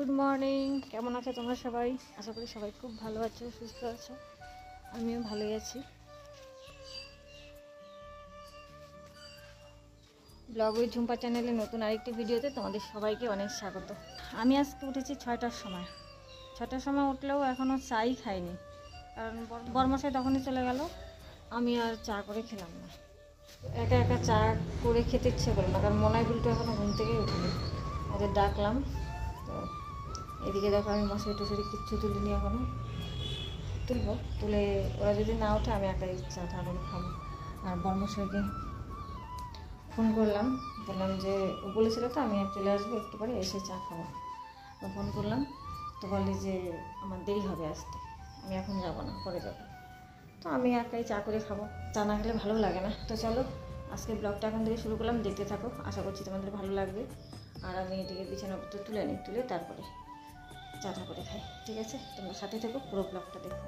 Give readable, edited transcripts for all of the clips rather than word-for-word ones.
Good morning, কেমন আছো তোমরা সবাই? আশা করি সবাই খুব ভালো আছো, সুস্থ আছো। আমিও ভালোই আছি। ব্লগ উইথ ঝুম্পা চ্যানেলে নতুন আরেকটি ভিডিওতে তোমাদের সবাইকে অনেক স্বাগত। আমি আজকে উঠেছি 6টার সময়। 6টার সময় উঠলেও এখনও চাই খাইনি, কারণ বরমশাই তখনই চলে গেল। আমি আর চা করে খেলাম না, একা একা চা করে খেতে ইচ্ছে করলো না, কারণ মনাই বিল্টু এখনও ঘুম থেকেই উঠিনি। ওদের ডাকলাম, তো এদিকে দেখো আমি মশারি টশারি কিচ্ছু তুলিনি, এখনও তুলবো। তুলে ওরা যদি না ওঠে আমি একাই চা টা করে খাবো। আর বরমশাইকে ফোন করলাম, বললাম যে ও বলেছিল তো আমি চলে আসবো একটু পরে, এসে চা খাবো। তো ফোন করলাম, তো বলে যে আমার দেরি হবে আসতে, আমি এখন যাবো না, পরে যাবো। তো আমি একাই চা করে খাবো, চা না খেলে ভালো লাগে না। তো চলো আজকে ব্লগটা এখন থেকে শুরু করলাম, দেখতে থাকো, আশা করছি তোমাদের ভালো লাগবে। আর আমি এদিকে বিছানাপত্র তুলে নিই, তুলে তারপরে চাটা করে খাই, ঠিক আছে? তোমরা সাথে থেকো, পুরো ব্লগটা দেখো।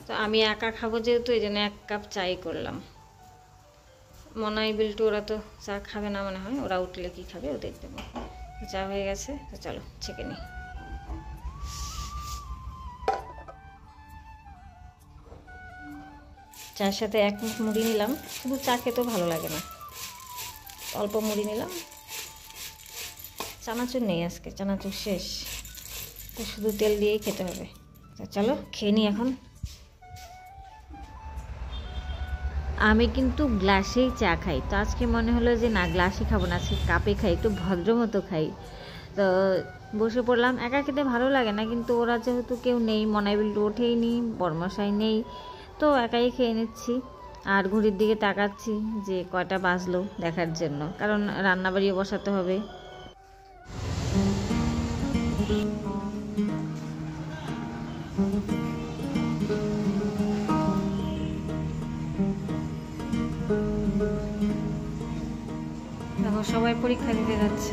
তো আমি একা খাবো যেহেতু, এই জন্য 1 কাপ চাই করলাম। মনাই বিল্টু ওরা তো চা খাবে না মনে হয়, ওরা উঠলে কি খাবে ওদের দেবো। চা হয়ে গেছে, তো চলো ছেঁকে নিই। চায়ের সাথে 1 মুঠ মুড়ি নিলাম, শুধু চা খেতেও ভালো লাগে না, অল্প মুড়ি নিলাম। চানাচুর নেই আজকে, চানাচুর শেষ, তো শুধু তেল দিয়েই খেতে হবে। তো চলো খেয়ে নিই এখন। আমি কিন্তু গ্লাসেই চা খাই, তো আজকে মনে হলো যে না, গ্লাসে খাবো না, আজকে কাপে খাই, একটু ভদ্র মতো খাই। তো বসে পড়লাম, একা খেতে ভালো লাগে না, কিন্তু ওরা যেহেতু কেউ নেই, মনাই বিল্টু ওঠেই নি, বরমশাই নেই, তো একাই খেয়ে নিচ্ছি। আর ঘড়ির দিকে তাকাচ্ছি যে কয়টা বাজলো দেখার জন্য, কারণ রান্নাবাড়িও বসাতে হবে। দেখো সবাই পরীক্ষা দিতে যাচ্ছে।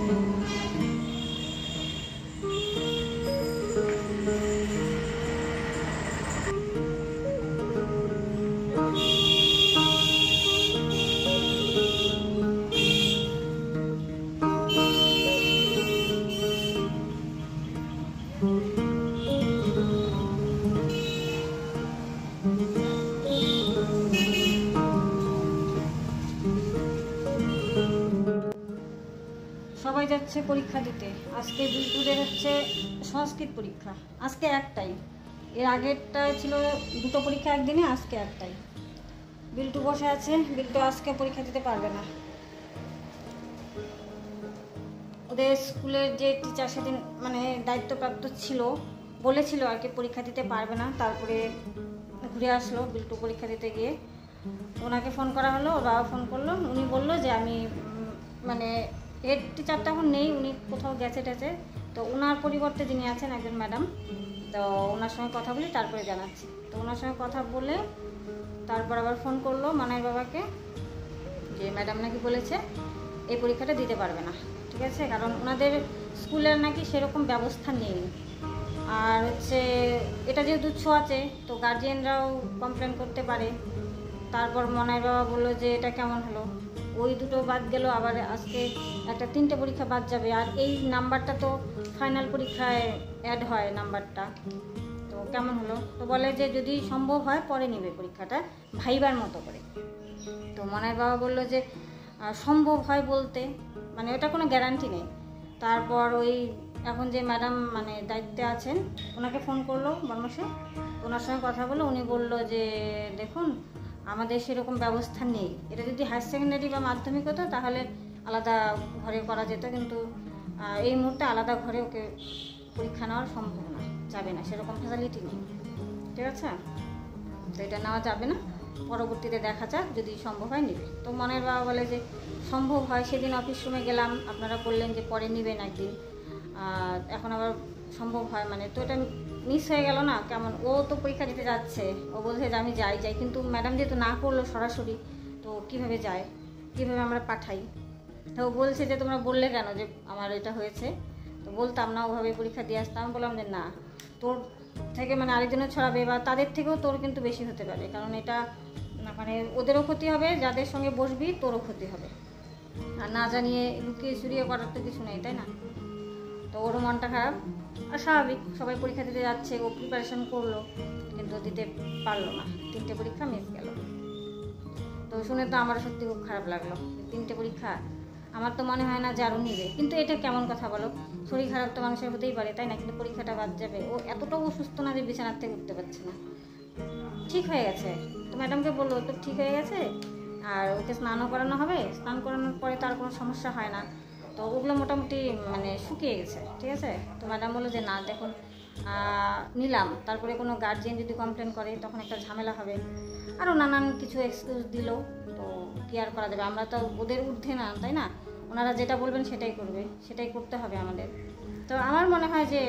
সবাই যাচ্ছে পরীক্ষা দিতে। আজকে বিল্টুদের হচ্ছে সংস্কৃত পরীক্ষা, আজকে একটাই, এর আগেরটা ছিল 2টো পরীক্ষা একদিনে, আজকে একটাই। বিল্টু বসে আছে, বিল্টু আজকে পরীক্ষা দিতে পারবে না। ওদের স্কুলের যে টিচার সেদিন মানে দায়িত্বপ্রাপ্ত ছিল, বলেছিল আর কি পরীক্ষা দিতে পারবে না, তারপরে ঘুরে আসলো বিল্টু পরীক্ষা দিতে গিয়ে। ওনাকে ফোন করা হলো, ওর বাবা ফোন করলো, উনি বললো যে আমি মানে হেড টিচারটা এখন নেই, উনি কোথাও গেছে টেছে, তো ওনার পরিবর্তে যিনি আছেন একজন ম্যাডাম, তো ওনার সঙ্গে কথা বলি তারপরে জানাচ্ছি। তো ওনার সঙ্গে কথা বলে তারপর আবার ফোন করলো মানাইর বাবাকে, যে ম্যাডাম নাকি বলেছে এই পরীক্ষাটা দিতে পারবে না, ঠিক আছে, কারণ ওনাদের স্কুলের নাকি সেরকম ব্যবস্থা নেই। আর হচ্ছে এটা যেহেতু ছোঁয়াচে, তো গার্জিয়ানরাও কমপ্লেন করতে পারে। তারপর মনাইর বাবা বললো যে এটা কেমন হলো, ওই 2টো বাদ গেল, আবার আজকে একটা 3টে পরীক্ষা বাদ যাবে। আর এই নাম্বারটা তো ফাইনাল পরীক্ষায় অ্যাড হয় নাম্বারটা, তো কেমন হলো। তো বলে যে যদি সম্ভব হয় পরে নেবে পরীক্ষাটা ভাইবার মতো করে। তো মনাইর বাবা বললো যে সম্ভব হয় বলতে মানে ওটা কোনো গ্যারান্টি নেই। তারপর ওই এখন যে ম্যাডাম মানে দায়িত্বে আছেন ওনাকে ফোন করলো বর্মশাই, ওনার সঙ্গে কথা বলে উনি বললো যে দেখুন আমাদের সেরকম ব্যবস্থা নেই, এটা যদি হায়ার সেকেন্ডারি বা মাধ্যমিক হতো তাহলে আলাদা ঘরে করা যেত, কিন্তু এই মুহূর্তে আলাদা ঘরে ওকে পরীক্ষা নেওয়ার সম্ভব না, যাবে না, সেরকম ফ্যাসিলিটি নেই, ঠিক আছে, তো এটা নেওয়া যাবে না, পরবর্তীতে দেখা যাক যদি সম্ভব হয় নেবে। তো মনের বাবা বলে যে সম্ভব হয়, সেদিন অফিস রুমে গেলাম, আপনারা বললেন যে পরে নেবেন একদিন, এখন আবার সম্ভব হয় মানে, তো এটা মিস হয়ে গেল না, কেমন। ও তো পরীক্ষা দিতে যাচ্ছে, ও বলছে যে আমি যাই, কিন্তু ম্যাডাম যেহেতু না করলো সরাসরি, তো কিভাবে যায়, কিভাবে আমরা পাঠাই। তো ও বলছে যে তোমরা বললে কেন যে আমার এটা হয়েছে, তো বলতাম না, ওভাবে পরীক্ষা দিয়ে আসতাম। বললাম যে না, তোর থেকে মানে আরেকজনের ছড়াবে বা তাদের থেকেও তোর কিন্তু বেশি হতে পারে, কারণ এটা মানে ওদেরও ক্ষতি হবে, যাদের সঙ্গে বসবি তোরও ক্ষতি হবে, আর না জানিয়ে লুকিয়ে চুরিয়ে করার তো কিছু নেই, তাই না? তো ওরও মনটা খারাপ, আর স্বাভাবিক, সবাই পরীক্ষা দিতে যাচ্ছে, ও প্রিপারেশন করলো কিন্তু দিতে পারলো না, 3টে পরীক্ষা মিস গেল। তো শুনে তো আমারও সত্যি খুব খারাপ লাগলো, 3টে পরীক্ষা। আমার তো মনে হয় না যে আরও নিবে, কিন্তু এটা কেমন কথা বলো, শরীর খারাপ তো মানুষের হতেই পারে, তাই না? কিন্তু পরীক্ষাটা বাদ যাবে, ও এতটাও অসুস্থ না যে বিছানার থেকে উঠতে পারছে না, ঠিক হয়ে গেছে। তো ম্যাডামকে বললো তো ঠিক হয়ে গেছে, আর ওকে স্নানও করানো হবে, স্নান করানোর পরে তার কোনো সমস্যা হয় না, তো ওগুলো মোটামুটি মানে শুকিয়ে গেছে, ঠিক আছে। তো ম্যাডাম বললো যে না দেখুন নিলাম, তারপরে কোনো গার্জিয়ান যদি কমপ্লেন করে তখন একটা ঝামেলা হবে, আরও নানান কিছু এক্সকিউজ দিল। তো কি আর করা যাবে, আমরা তো ওদের ঊর্ধ্বে না, তাই না? ওনারা যেটা বলবেন সেটাই করবে, সেটাই করতে হবে আমাদের। তো আমার মনে হয় যে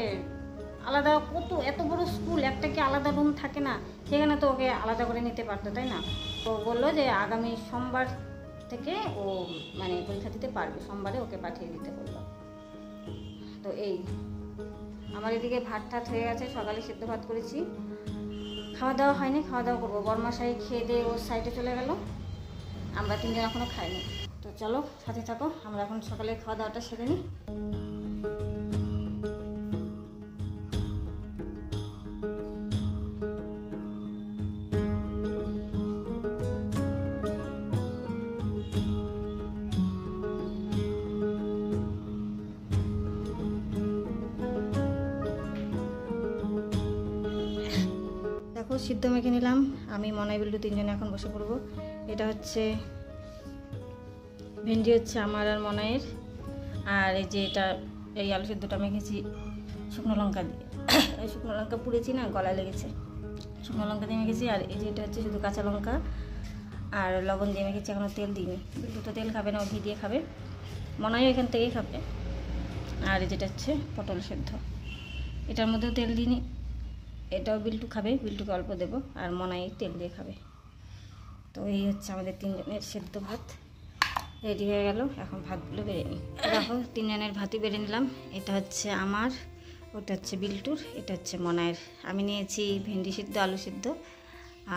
আলাদা কত এত বড় স্কুল, একটা কি আলাদা রুম থাকে না, সেখানে তো ওকে আলাদা করে নিতে পারতো, তাই না? তো বললো যে আগামী সোমবার থেকে ও মানে পরীক্ষা দিতে পারবে, সোমবারে ওকে পাঠিয়ে দিতে বললো। তো এই আমার এদিকে ভাত টাত হয়ে গেছে, সকালে সেদ্ধ ভাত করেছি, খাওয়া দাওয়া হয়নি, খাওয়া দাওয়া করবো। বরমাশাই খেয়ে দিয়ে ওর সাইডে চলে গেল, আমরা 3জন এখনও খাইনি। তো চলো সাথে থাকো, আমরা এখন সকালে খাওয়া দাওয়াটা সেরে নিই। দেখো সিদ্ধ মেখে নিলাম, আমি মনাই বিল্টু 3জনে এখন বসে পড়বো। এটা হচ্ছে ভেন্ডি হচ্ছে আমার আর মনাইয়ের, আর এই যে এটা এই আলু সিদ্ধটা মেখেছি শুকনো লঙ্কা দিয়ে, শুকনো লঙ্কা পুড়েছি না, গলায় লেগেছে, শুকনো লঙ্কা দিয়ে মেখেছি। আর এই যে এটা হচ্ছে শুধু কাঁচা লঙ্কা আর লবণ দিয়ে মেখেছি, এখনও তেল দিইনি। বিল্টু তো তেল খাবে না, ও ঘি দিয়ে খাবে, মনাইও এখান থেকেই খাবে। আর এই যেটা হচ্ছে পটল সেদ্ধ, এটার মধ্যেও তেল দিইনি, এটাও বিল্টু খাবে, বিল্টুকে অল্প দেবো, আর মনাই তেল দিয়ে খাবে। তো এই হচ্ছে আমাদের 3জনের সেদ্ধ ভাত রেডি হয়ে গেল। এখন ভাতগুলো বেড়ে নিই। দেখো 3জনের ভাতই বেড়ে নিলাম। এটা হচ্ছে আমার, ওটা হচ্ছে বিল্টুর, এটা হচ্ছে মনাইয়ের। আমি নিয়েছি ভেন্ডি সিদ্ধ আলু সিদ্ধ,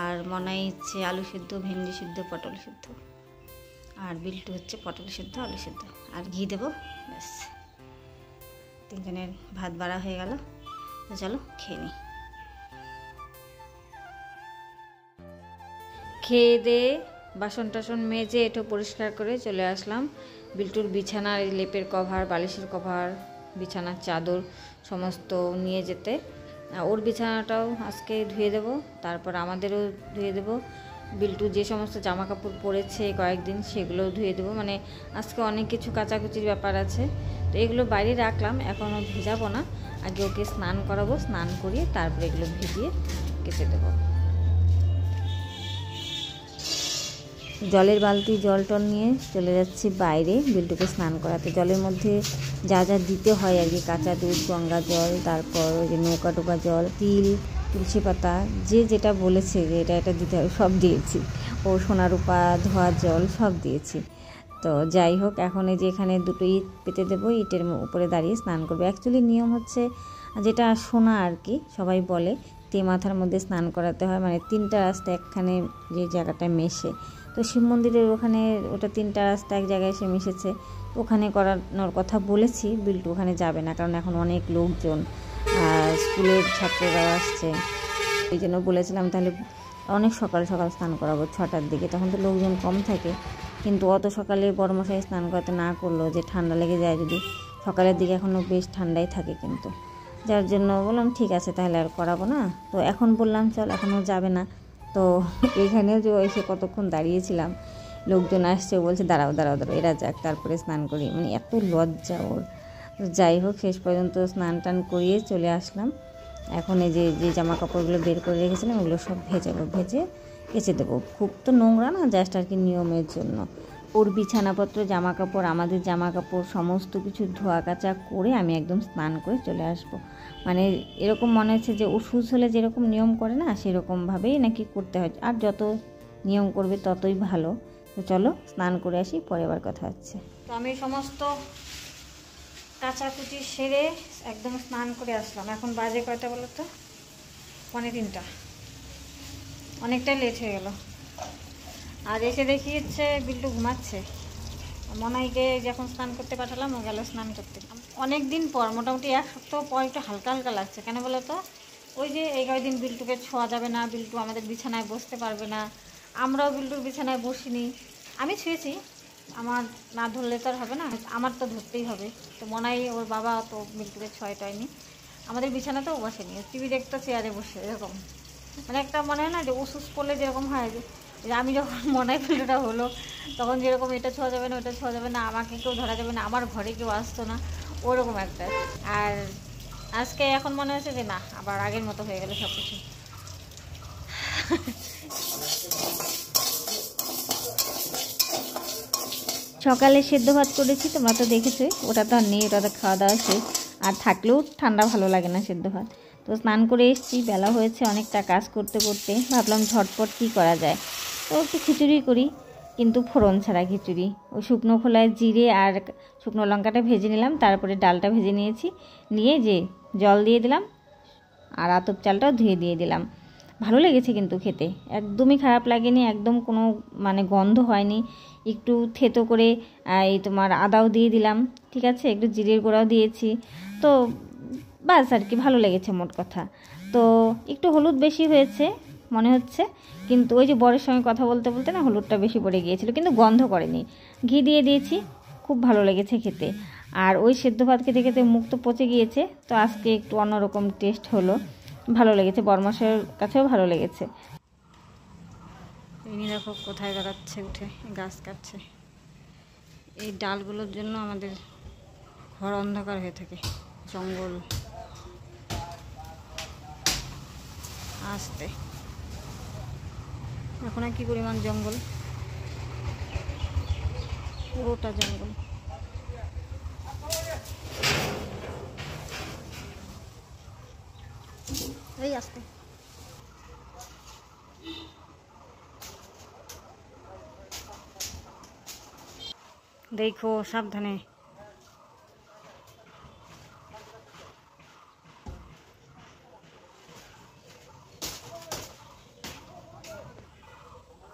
আর মনাই হচ্ছে আলু সিদ্ধ ভেন্ডি সিদ্ধ পটল সিদ্ধ, আর বিল্টু হচ্ছে পটল সিদ্ধ আলু সিদ্ধ, আর ঘি দেবো, ব্যাস 3জনের ভাত বাড়া হয়ে গেল। তো চলো খেয়ে নিই। খেয়ে দিয়ে বাসন টাসন মেজে এটো পরিষ্কার করে চলে আসলাম বিল্টুর বিছানার লেপের কভার, বালিশের কভার, বিছানার চাদর সমস্ত নিয়ে যেতে। ওর বিছানাটাও আজকে ধুয়ে দেবো, তারপর আমাদেরও ধুয়ে দেবো। বিল্টু যে সমস্ত জামা কাপড় পরেছে কয়েকদিন সেগুলোও ধুয়ে দেবো, মানে আজকে অনেক কিছু কাচাকুচির ব্যাপার আছে। তো এগুলো বাইরে রাখলাম, এখনও ভেজাবো না, আগে ওকে স্নান করাবো, স্নান করিয়ে তারপরে এগুলো ভিজিয়ে কেচে দেবো। জলের বালতি জল টল নিয়ে চলে যাচ্ছি বাইরে বিল্টুকে স্নান করাতে। জলের মধ্যে যা যা দিতে হয় আর কি, কাঁচা দুধ, গঙ্গা জল, তারপর ওই যে নৌকা টোকা জল, তিল, তুলসী পাতা, যে যেটা বলেছে যে এটা এটা দিতে হবে সব দিয়েছি। ও সোনা রূপা ধোয়া জল সব দিয়েছি। তো যাই হোক, এখন এই যে এখানে 2টো ইট পেতে দেবো, ইটের উপরে দাঁড়িয়ে স্নান করবে। অ্যাকচুয়ালি নিয়ম হচ্ছে যেটা শোনা আর কি, সবাই বলে মাথার মধ্যে স্নান করাতে হয়, মানে 3টা রাস্তা একখানে যে জায়গাটায় মেশে। তো শিব মন্দিরের ওখানে ওটা 3টা রাস্তা এক জায়গায় এসে মিশেছে, ওখানে করানোর কথা বলেছি। বিল্টু ওখানে যাবে না, কারণ এখন অনেক লোকজন, স্কুলের ছাত্ররা আসছে, এই জন্য বলেছিলাম তাহলে অনেক সকাল সকাল স্নান করাবো 6টার দিকে, তখন তো লোকজন কম থাকে। কিন্তু অত সকালে বড়মশাই স্নান করাতে না করলো, যে ঠান্ডা লেগে যায় যদি, সকালের দিকে এখনও বেশ ঠান্ডাই থাকে, কিন্তু যার জন্য বললাম ঠিক আছে তাহলে আর করাবো না। তো এখন বললাম চল, এখনও যাবে না। তো এইখানেও যে এসে কতক্ষণ দাঁড়িয়েছিলাম, লোকজন আসছে, বলছে দাঁড়াও দাঁড়াও দাঁড়াও, এরা যাক তারপরে স্নান করি, মানে এত লজ্জা ওর। যাই হোক, শেষ পর্যন্ত স্নান টান করিয়ে চলে আসলাম। এখন এই যে যে জামা কাপড়গুলো বের করে রেখেছিলাম ওগুলো সব ভেজাবো, ভেজে কেচে দেবো। খুব তো নোংরা না, জাস্ট আর কি নিয়মের জন্য। ওর বিছানাপত্র, জামা কাপড়, আমাদের জামা কাপড় সমস্ত কিছু ধোয়া কাচা করে আমি একদম স্নান করে চলে আসবো। মানে এরকম মনে হচ্ছে যে ও সুস্থ হলে যেরকম নিয়ম করে না, সেরকমভাবেই নাকি করতে হয়, আর যত নিয়ম করবে ততই ভালো। তো চলো স্নান করে আসি, পরে আবার কথা হচ্ছে। তো আমি সমস্ত কাচাকুচি সেরে একদম স্নান করে আসলাম। এখন বাজে কয়টা বলো তো? 2:45। অনেকটাই লেট হয়ে গেল। আর এসে দেখি হচ্ছে বিল্টু ঘুমাচ্ছে। মনাইকে যখন স্নান করতে পাঠালাম, ও গেল স্নান করতে। অনেক দিন পর, মোটামুটি 1 সপ্তাহ পর একটু হালকা হালকা লাগছে। কেন বলো তো? ওই যে এই কয়েকদিন বিল্টুকে ছোঁয়া যাবে না, বিল্টু আমাদের বিছানায় বসতে পারবে না, আমরাও বিল্টুর বিছানায় বসিনি। আমি ছুঁয়েছি, আমার না ধরলে তো আর হবে না, আমার তো ধরতেই হবে। তো মনাই ওর বাবা তো বিল্টুকে ছোঁয়াটায়নি, আমাদের বিছানাতেও বসেনি, টিভি দেখতে চেয়ারে বসে, এরকম মানে একটা মনে হয় না যে ওষুধ পড়লে যেরকম হয়, যে আমি যখন মনাই বিল্টুটা হলো তখন যেরকম এটা ছোঁয়া যাবে না, ওটা ছোঁয়া যাবে না, আমাকে কেউ ধরা যাবে না, আমার ঘরে কেউ আসতো না, ওরকম একটা। আর আজকে এখন মনে হচ্ছে যে না, আবার আগের মতো হয়ে গেল সব কিছু। সকালে সেদ্ধ ভাত করেছি, তোমরা তো দেখেছো, ওটা তো আর নেই, ওটা তো খাওয়া দাওয়া শেষ। আর থাকলেও ঠান্ডা ভালো লাগে না সেদ্ধ ভাত। তো স্নান করে এসেছি, বেলা হয়েছে অনেকটা, কাজ করতে করতে ভাবলাম ঝটপট কী করা যায়। তো একটু খিচুড়ি করি, কিন্তু ফোড়ন ছাড়া খিচুড়ি। ওই শুকনো খোলায় জিরে আর শুকনো লঙ্কাটা ভেজে নিলাম, তারপরে ডালটা ভেজে নিয়েছি, নিয়ে যে জল দিয়ে দিলাম আর আতপ চালটাও ধুয়ে দিয়ে দিলাম। ভালো লেগেছে কিন্তু খেতে, একদমই খারাপ লাগেনি, একদম কোনো মানে গন্ধ হয়নি। একটু থেতো করে এই তোমার আদাও দিয়ে দিলাম, ঠিক আছে, একটু জিরের গুঁড়াও দিয়েছি। তো বাস আর কি, ভালো লেগেছে মোট কথা। তো একটু হলুদ বেশি হয়েছে মনে হচ্ছে, কিন্তু ওই যে বরের সঙ্গে কথা বলতে বলতে না হলুদটা বেশি পড়ে গিয়েছিল, কিন্তু গন্ধ করেনি। ঘি দিয়ে দিয়েছি, খুব ভালো লেগেছে খেতে। আর ওই সেদ্ধ ভাত খেতে খেতে মুখ তো পচে গিয়েছে, তো আজকে একটু অন্যরকম টেস্ট হলো, ভালো লেগেছে, বরমাসের কাছেও ভালো লেগেছে। ইনি দেখো কোথায় বেড়াচ্ছে, উঠে গাছ কাটছে। এই ডালগুলোর জন্য আমাদের ঘর অন্ধকার হয়ে থাকে, জঙ্গল আসতে। এখন কি পরিমাণ জঙ্গল, পুরোটা জঙ্গল। এই আসতে দেখো, সাবধানে।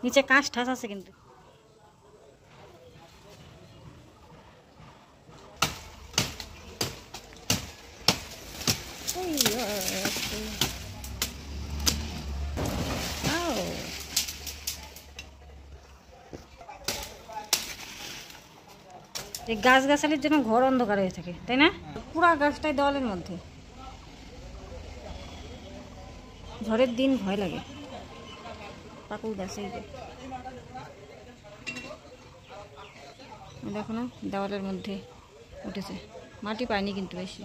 নিচে কাঁচ ঠাস আছে কিন্তু। এই গাছগাছালির জন্য ঘর অন্ধকার হয়ে থাকে, তাই না? পুরা গাছটাই দেওয়ালের মধ্যে। ঝড়ের দিন ভয় লাগে। পাকুল গাছ, এই যে দেখো না, দেওয়ালের মধ্যে উঠেছে, মাটি পায়নি কিন্তু বেশি।